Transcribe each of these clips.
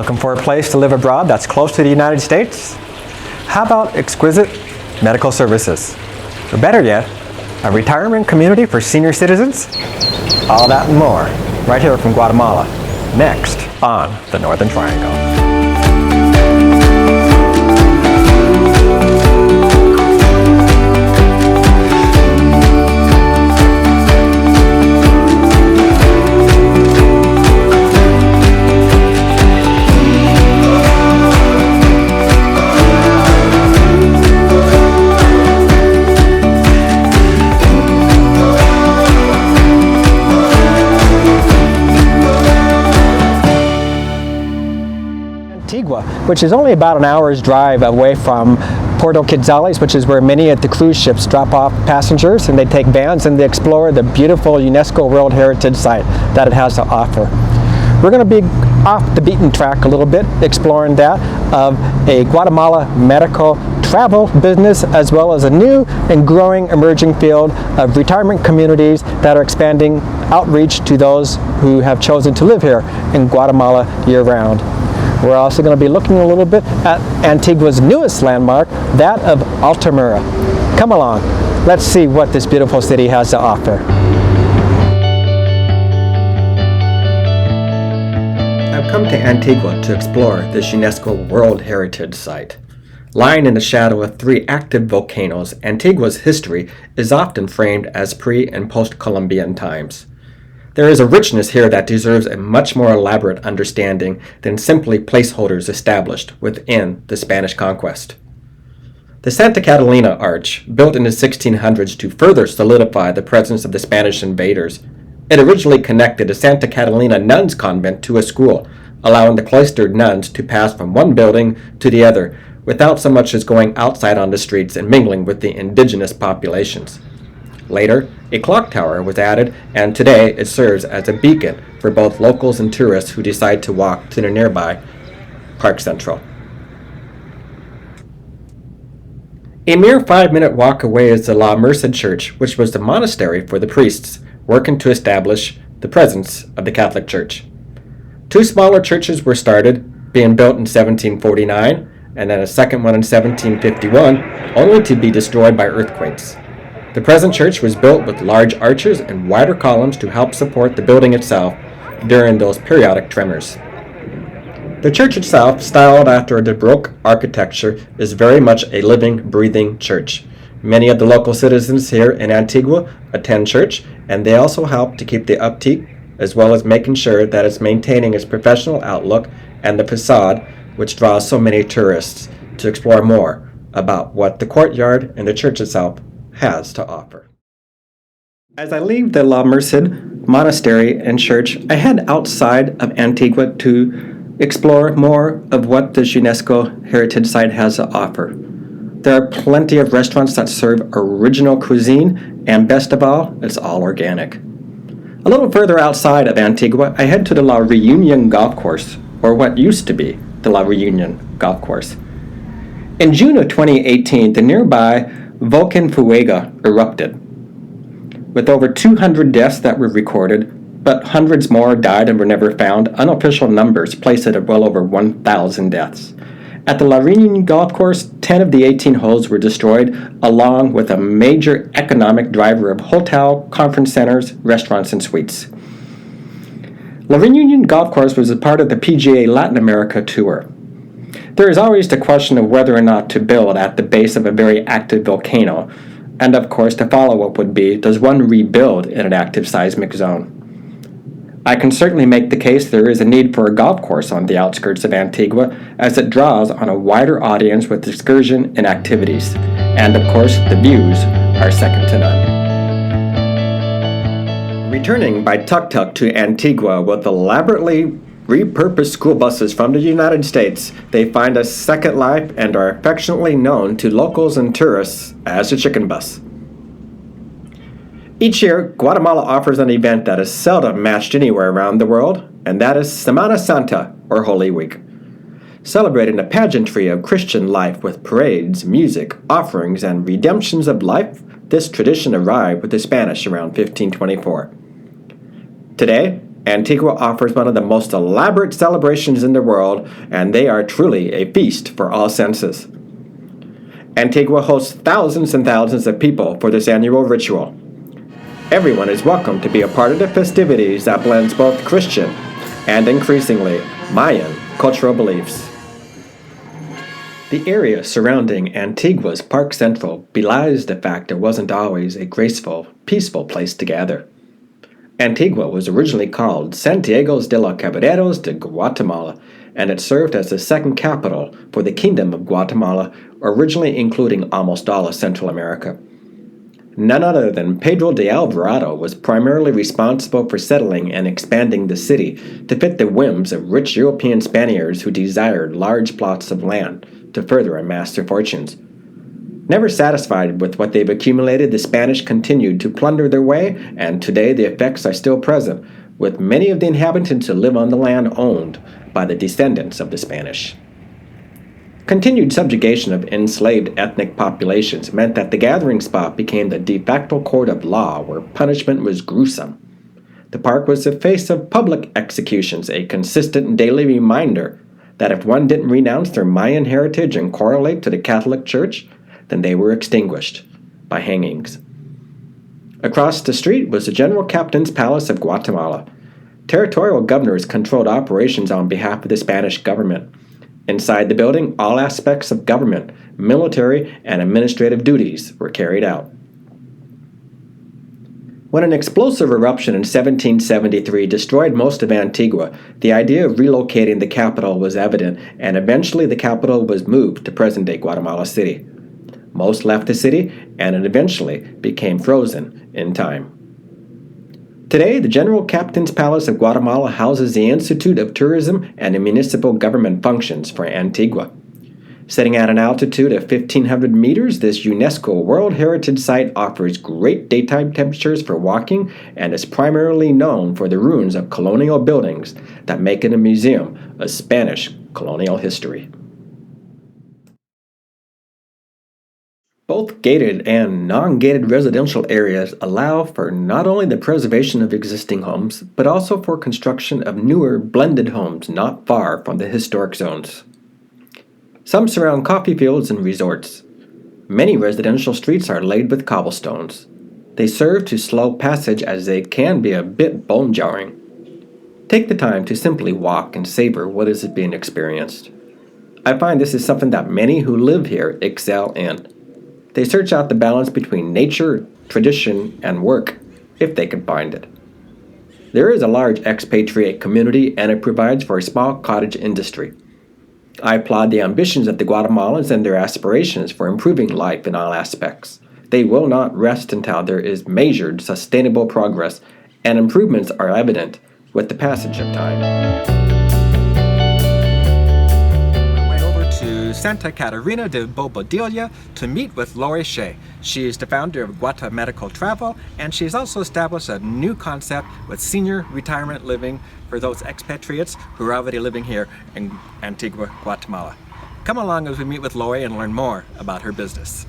Looking for a place to live abroad that's close to the United States? How about exquisite medical services? Or better yet, a retirement community for senior citizens? All that and more, right here from Guatemala, next on the Northern Triangle. Antigua, which is only about an hour's drive away from Puerto Quetzales, which is where many of the cruise ships drop off passengers, and they take vans and they explore the beautiful UNESCO World Heritage Site that it has to offer. We're going to be off the beaten track a little bit, exploring that of a Guatemala medical travel business, as well as a new and growing emerging field of retirement communities that are expanding outreach to those who have chosen to live here in Guatemala year-round. We're also going to be looking a little bit at Antigua's newest landmark, that of Altamira. Come along, let's see what this beautiful city has to offer. I've come to Antigua to explore this UNESCO World Heritage Site. Lying in the shadow of three active volcanoes, Antigua's history is often framed as pre- and post-Columbian times. There is a richness here that deserves a much more elaborate understanding than simply placeholders established within the Spanish conquest. The Santa Catalina Arch, built in the 1600s to further solidify the presence of the Spanish invaders, it originally connected the Santa Catalina Nuns Convent to a school, allowing the cloistered nuns to pass from one building to the other without so much as going outside on the streets and mingling with the indigenous populations. Later, a clock tower was added, and today it serves as a beacon for both locals and tourists who decide to walk to the nearby Park Central. A mere 5-minute walk away is the La Merced Church, which was the monastery for the priests, working to establish the presence of the Catholic Church. Two smaller churches were started, being built in 1749, and then a second one in 1751, only to be destroyed by earthquakes. The present church was built with large arches and wider columns to help support the building itself during those periodic tremors. The church itself, styled after the Baroque architecture, is very much a living, breathing church. Many of the local citizens here in Antigua attend church, and they also help to keep the upkeep, as well as making sure that it's maintaining its professional outlook and the facade, which draws so many tourists to explore more about what the courtyard and the church itself has to offer. As I leave the La Merced Monastery and Church, I head outside of Antigua to explore more of what this UNESCO Heritage Site has to offer. There are plenty of restaurants that serve original cuisine, and best of all, it's all organic. A little further outside of Antigua, I head to the La Reunion Golf Course, or what used to be the La Reunion Golf Course. In June of 2018, the nearby Volcan Fuego erupted, with over 200 deaths that were recorded, but hundreds more died and were never found. Unofficial numbers place it at well over 1,000 deaths. At the La Reunion Golf Course, 10 of the 18 holes were destroyed, along with a major economic driver of hotel, conference centers, restaurants, and suites. La Reunion Golf Course was a part of the PGA Latin America Tour. There is always the question of whether or not to build at the base of a very active volcano, and of course the follow-up would be, does one rebuild in an active seismic zone? I can certainly make the case there is a need for a golf course on the outskirts of Antigua, as it draws on a wider audience with excursion and activities, and of course the views are second to none. Returning by tuk-tuk to Antigua with elaborately repurposed school buses from the United States, they find a second life and are affectionately known to locals and tourists as the Chicken Bus. Each year, Guatemala offers an event that is seldom matched anywhere around the world, and that is Semana Santa, or Holy Week. Celebrating the pageantry of Christian life with parades, music, offerings, and redemptions of life, this tradition arrived with the Spanish around 1524. Today, Antigua offers one of the most elaborate celebrations in the world, and they are truly a feast for all senses. Antigua hosts thousands and thousands of people for this annual ritual. Everyone is welcome to be a part of the festivities that blends both Christian and, increasingly, Mayan cultural beliefs. The area surrounding Antigua's Park Central belies the fact it wasn't always a graceful, peaceful place to gather. Antigua was originally called Santiago de los Caballeros de Guatemala, and it served as the second capital for the Kingdom of Guatemala, originally including almost all of Central America. None other than Pedro de Alvarado was primarily responsible for settling and expanding the city to fit the whims of rich European Spaniards who desired large plots of land to further amass their fortunes. Never satisfied with what they've accumulated, the Spanish continued to plunder their way, and today the effects are still present, with many of the inhabitants who live on the land owned by the descendants of the Spanish. Continued subjugation of enslaved ethnic populations meant that the gathering spot became the de facto court of law, where punishment was gruesome. The park was the face of public executions, a consistent daily reminder that if one didn't renounce their Mayan heritage and correlate to the Catholic Church, then they were extinguished by hangings. Across the street was the General Captain's Palace of Guatemala. Territorial governors controlled operations on behalf of the Spanish government. Inside the building, all aspects of government, military, and administrative duties were carried out. When an explosive eruption in 1773 destroyed most of Antigua, the idea of relocating the capital was evident, and eventually the capital was moved to present-day Guatemala City. Most left the city, and it eventually became frozen in time. Today, the General Captain's Palace of Guatemala houses the Institute of Tourism and the municipal government functions for Antigua. Sitting at an altitude of 1,500 meters, this UNESCO World Heritage Site offers great daytime temperatures for walking and is primarily known for the ruins of colonial buildings that make it a museum of Spanish colonial history. Both gated and non-gated residential areas allow for not only the preservation of existing homes, but also for construction of newer blended homes not far from the historic zones. Some surround coffee fields and resorts. Many residential streets are laid with cobblestones. They serve to slow passage as they can be a bit bone-jarring. Take the time to simply walk and savor what is being experienced. I find this is something that many who live here excel in. They search out the balance between nature, tradition, and work, if they can find it. There is a large expatriate community, and it provides for a small cottage industry. I applaud the ambitions of the Guatemalans and their aspirations for improving life in all aspects. They will not rest until there is measured, sustainable progress, and improvements are evident with the passage of time. Santa Catarina de Bobadilla to meet with Lori Shea. She is the founder of Guata Medical Travel, and she's also established a new concept with senior retirement living for those expatriates who are already living here in Antigua, Guatemala. Come along as we meet with Lori and learn more about her business.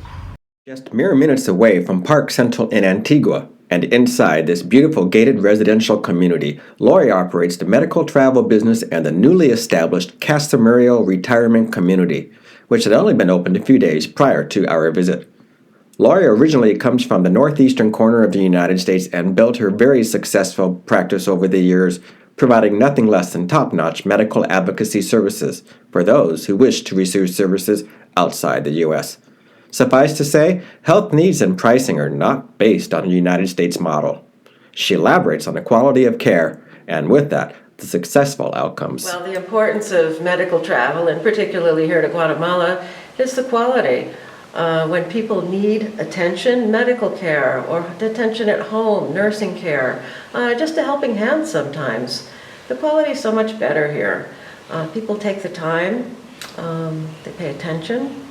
Just mere minutes away from Park Central in Antigua, and inside this beautiful gated residential community, Lori operates the medical travel business and the newly established Casa Muriel retirement community, which had only been opened a few days prior to our visit. Lori originally comes from the northeastern corner of the United States and built her very successful practice over the years, providing nothing less than top-notch medical advocacy services for those who wish to receive services outside the U.S. Suffice to say, health needs and pricing are not based on a United States model. She elaborates on the quality of care, and with that, the successful outcomes. Well, the importance of medical travel, and particularly here to Guatemala, is the quality. When people need attention, medical care, or attention at home, nursing care, just a helping hand sometimes, the quality is so much better here. People take the time, they pay attention,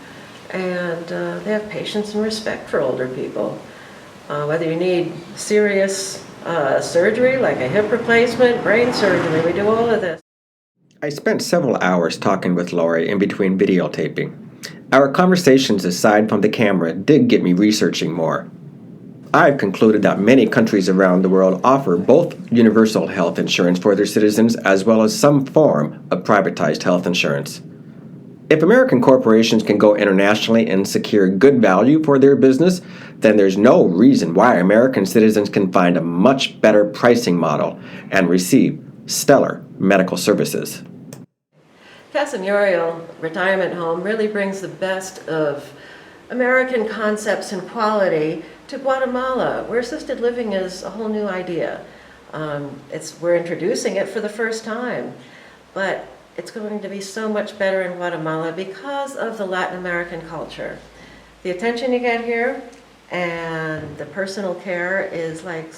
and they have patience and respect for older people. Whether you need serious surgery like a hip replacement, brain surgery, we do all of this. I spent several hours talking with Lori in between videotaping. Our conversations aside from the camera did get me researching more. I've concluded that many countries around the world offer both universal health insurance for their citizens as well as some form of privatized health insurance. If American corporations can go internationally and secure good value for their business, then there's no reason why American citizens can find a much better pricing model and receive stellar medical services. Casa Muriel retirement home really brings the best of American concepts and quality to Guatemala, where assisted living is a whole new idea. We're introducing it for the first time, but it's going to be so much better in Guatemala because of the Latin American culture. The attention you get here and the personal care is like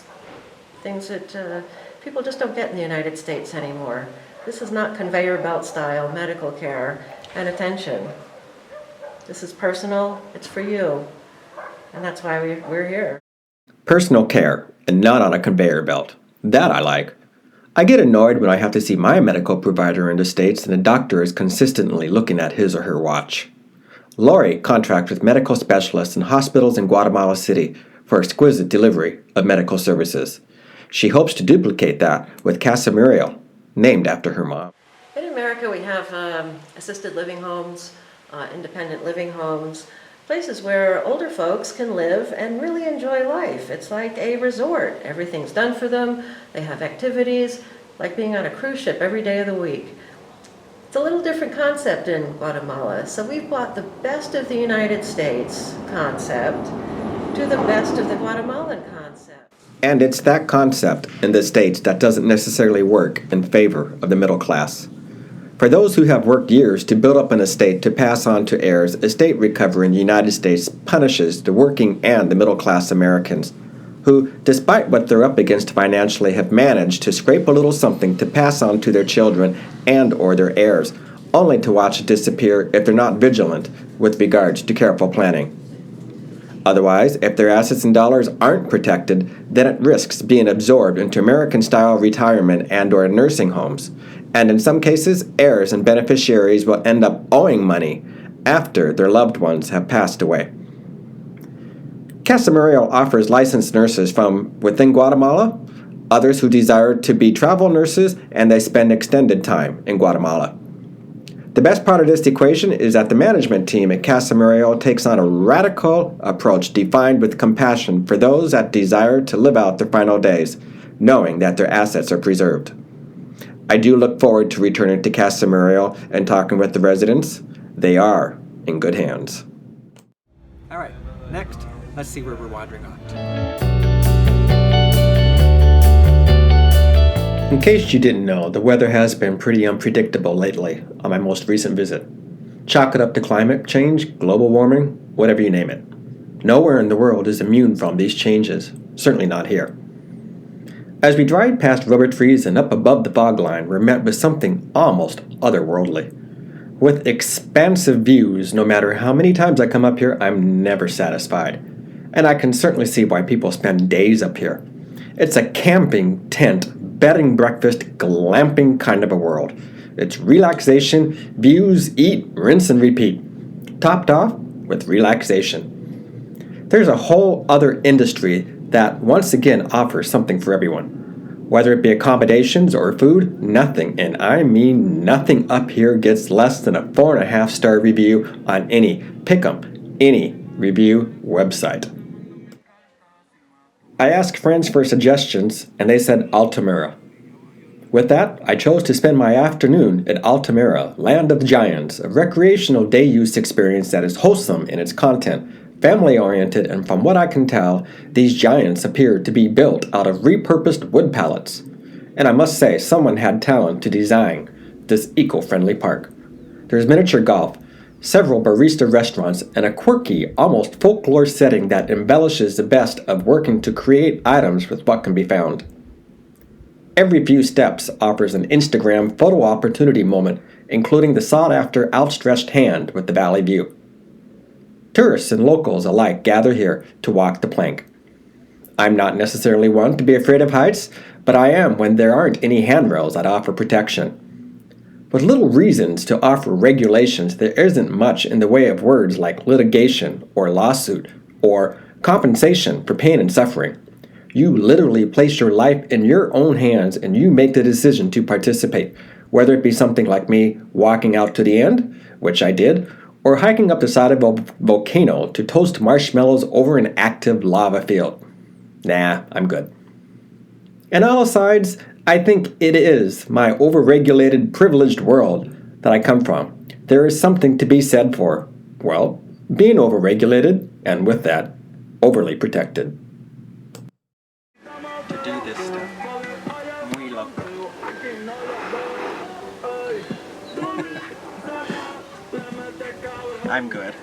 things that people just don't get in the United States anymore. This is not conveyor belt style medical care and attention. This is personal, it's for you, and that's why we're here. Personal care and not on a conveyor belt. That I like. I get annoyed when I have to see my medical provider in the States and the doctor is consistently looking at his or her watch. Lori contracts with medical specialists in hospitals in Guatemala City for exquisite delivery of medical services. She hopes to duplicate that with Casa Muriel, named after her mom. In America, we have assisted living homes, independent living homes, places where older folks can live and really enjoy life. It's like a resort. Everything's done for them. They have activities, like being on a cruise ship every day of the week. It's a little different concept in Guatemala. So we've brought the best of the United States concept to the best of the Guatemalan concept. And it's that concept in the States that doesn't necessarily work in favor of the middle class. For those who have worked years to build up an estate to pass on to heirs, estate recovery in the United States punishes the working and the middle-class Americans, who, despite what they're up against financially, have managed to scrape a little something to pass on to their children and or their heirs, only to watch it disappear if they're not vigilant with regards to careful planning. Otherwise, if their assets and dollars aren't protected, then it risks being absorbed into American-style retirement and or nursing homes. And in some cases, heirs and beneficiaries will end up owing money after their loved ones have passed away. Casa Muriel offers licensed nurses from within Guatemala, others who desire to be travel nurses, and they spend extended time in Guatemala. The best part of this equation is that the management team at Casa Muriel takes on a radical approach defined with compassion for those that desire to live out their final days, knowing that their assets are preserved. I do look forward to returning to Casa Muriel and talking with the residents. They are in good hands. All right, next, let's see where we're wandering on. In case you didn't know, the weather has been pretty unpredictable lately on my most recent visit. Chalk it up to climate change, global warming, whatever you name it. Nowhere in the world is immune from these changes, certainly not here. As we drive past rubber trees and up above the fog line, we're met with something almost otherworldly. With expansive views, no matter how many times I come up here, I'm never satisfied. And I can certainly see why people spend days up here. It's a camping, tent, bed and breakfast, glamping kind of a world. It's relaxation, views, eat, rinse and repeat. Topped off with relaxation. There's a whole other industry that once again offers something for everyone. Whether it be accommodations or food, nothing, and I mean nothing up here gets less than a 4.5-star review on any any review website. I asked friends for suggestions, and they said Altamira. With that, I chose to spend my afternoon at Altamira, land of the giants, a recreational day-use experience that is wholesome in its content, family-oriented, and from what I can tell, these giants appear to be built out of repurposed wood pallets. And I must say, someone had talent to design this eco-friendly park. There's miniature golf, several barista restaurants, and a quirky, almost folklore setting that embellishes the best of working to create items with what can be found. Every few steps offers an Instagram photo opportunity moment, including the sought-after outstretched hand with the valley view. Tourists and locals alike gather here to walk the plank. I'm not necessarily one to be afraid of heights, but I am when there aren't any handrails that offer protection. With little reasons to offer regulations, there isn't much in the way of words like litigation or lawsuit or compensation for pain and suffering. You literally place your life in your own hands and you make the decision to participate, whether it be something like me walking out to the end, which I did, or hiking up the side of a volcano to toast marshmallows over an active lava field. Nah, I'm good. And all asides, I think it is my overregulated, privileged world that I come from. There is something to be said for, well, being overregulated, and with that, overly protected. To do this stuff. We love it. I'm good.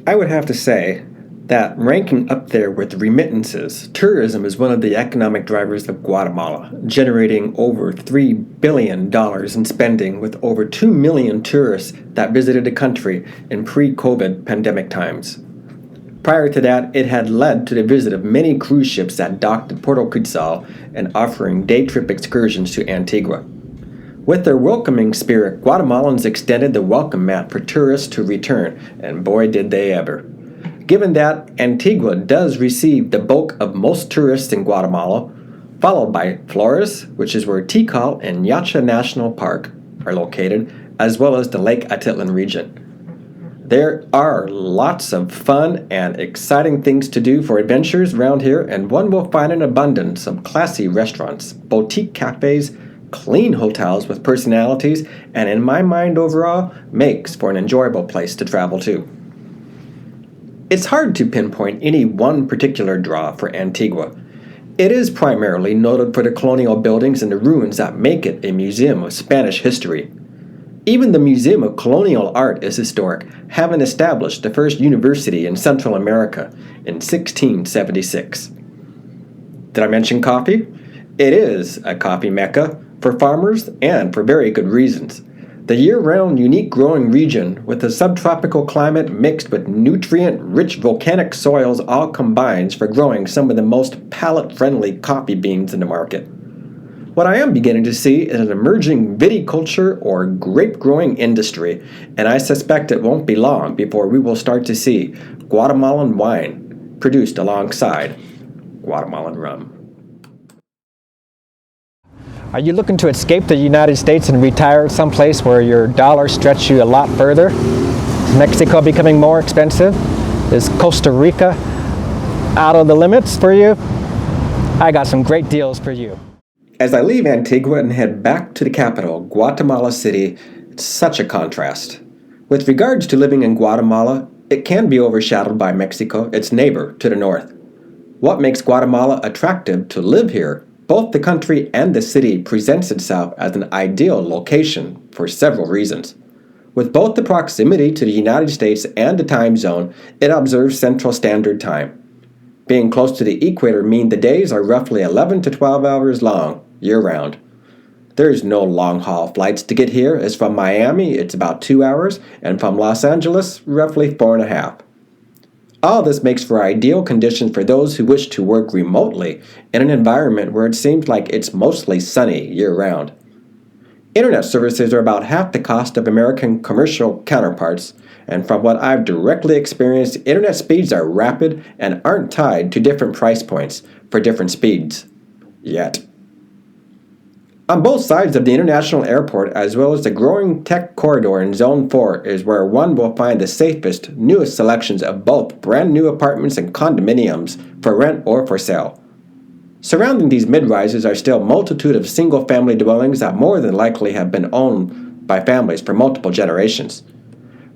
I would have to say that ranking up there with remittances, tourism is one of the economic drivers of Guatemala, generating over $3 billion in spending with over 2 million tourists that visited the country in pre-COVID pandemic times. Prior to that, it had led to the visit of many cruise ships that docked at Puerto Quetzal and offering day trip excursions to Antigua. With their welcoming spirit, Guatemalans extended the welcome mat for tourists to return, and boy did they ever. Given that Antigua does receive the bulk of most tourists in Guatemala, followed by Flores, which is where Tikal and Yacha National Park are located, as well as the Lake Atitlan region. There are lots of fun and exciting things to do for adventurers around here, and one will find an abundance of classy restaurants, boutique cafes, clean hotels with personalities, and in my mind overall, makes for an enjoyable place to travel to. It's hard to pinpoint any one particular draw for Antigua. It is primarily noted for the colonial buildings and the ruins that make it a museum of Spanish history. Even the Museum of Colonial Art is historic, having established the first university in Central America in 1676. Did I mention coffee? It is a coffee mecca for farmers and for very good reasons. The year-round unique growing region with a subtropical climate mixed with nutrient-rich volcanic soils all combines for growing some of the most palate-friendly coffee beans in the market. What I am beginning to see is an emerging viticulture or grape-growing industry, and I suspect it won't be long before we will start to see Guatemalan wine produced alongside Guatemalan rum. Are you looking to escape the United States and retire someplace where your dollar stretches you a lot further? Is Mexico becoming more expensive? Is Costa Rica out of the limits for you? I got some great deals for you. As I leave Antigua and head back to the capital, Guatemala City, it's such a contrast. With regards to living in Guatemala, it can be overshadowed by Mexico, its neighbor to the north. What makes Guatemala attractive to live here? Both the country and the city presents itself as an ideal location for several reasons. With both the proximity to the United States and the time zone, it observes Central Standard Time. Being close to the equator means the days are roughly 11 to 12 hours long, year-round. There's no long-haul flights to get here, as from Miami it's about 2 hours, and from Los Angeles, roughly 4.5. All this makes for ideal conditions for those who wish to work remotely in an environment where it seems like it's mostly sunny year-round. Internet services are about half the cost of American commercial counterparts, and from what I've directly experienced, internet speeds are rapid and aren't tied to different price points for different speeds. Yet. On both sides of the international airport, as well as the growing tech corridor in Zone 4, is where one will find the safest, newest selections of both brand new apartments and condominiums for rent or for sale. Surrounding these mid-rises are still a multitude of single-family dwellings that more than likely have been owned by families for multiple generations.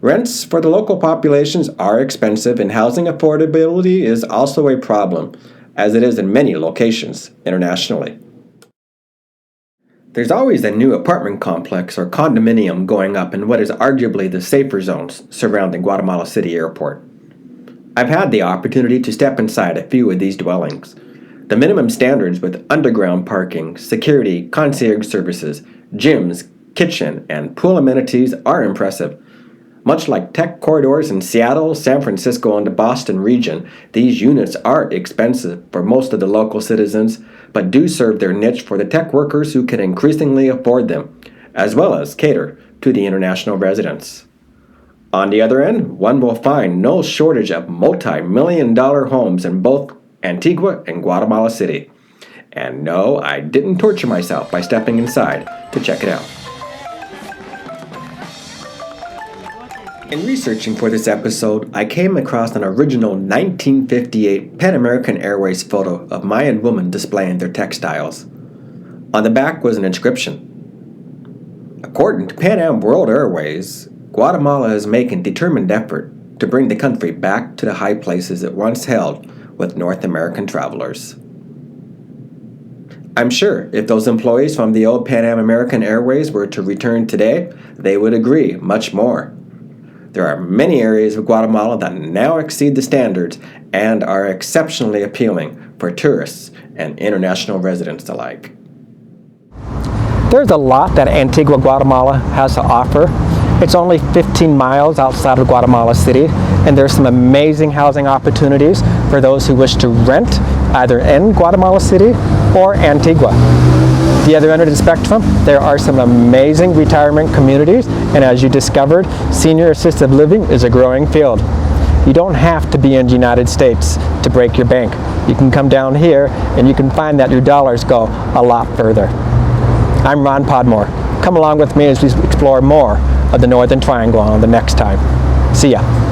Rents for the local populations are expensive, and housing affordability is also a problem, as it is in many locations internationally. There's always a new apartment complex or condominium going up in what is arguably the safer zones surrounding Guatemala City Airport. I've had the opportunity to step inside a few of these dwellings. The minimum standards with underground parking, security, concierge services, gyms, kitchen, and pool amenities are impressive. Much like tech corridors in Seattle, San Francisco, and the Boston region, these units are expensive for most of the local citizens, but do serve their niche for the tech workers who can increasingly afford them, as well as cater to the international residents. On the other end, one will find no shortage of multi-million-dollar homes in both Antigua and Guatemala City. And no, I didn't torture myself by stepping inside to check it out. In researching for this episode, I came across an original 1958 Pan American Airways photo of Mayan women displaying their textiles. On the back was an inscription. According to Pan Am World Airways, Guatemala is making determined effort to bring the country back to the high places it once held with North American travelers. I'm sure if those employees from the old Pan Am American Airways were to return today, they would agree much more. There are many areas of Guatemala that now exceed the standards and are exceptionally appealing for tourists and international residents alike. There's a lot that Antigua Guatemala has to offer. It's only 15 miles outside of Guatemala City, and there's some amazing housing opportunities for those who wish to rent either in Guatemala City or Antigua. The other end of the spectrum, there are some amazing retirement communities, and as you discovered, senior assisted living is a growing field. You don't have to be in the United States to break your bank. You can come down here and you can find that your dollars go a lot further. I'm Ron Podmore. Come along with me as we explore more of the Northern Triangle on the next time. See ya.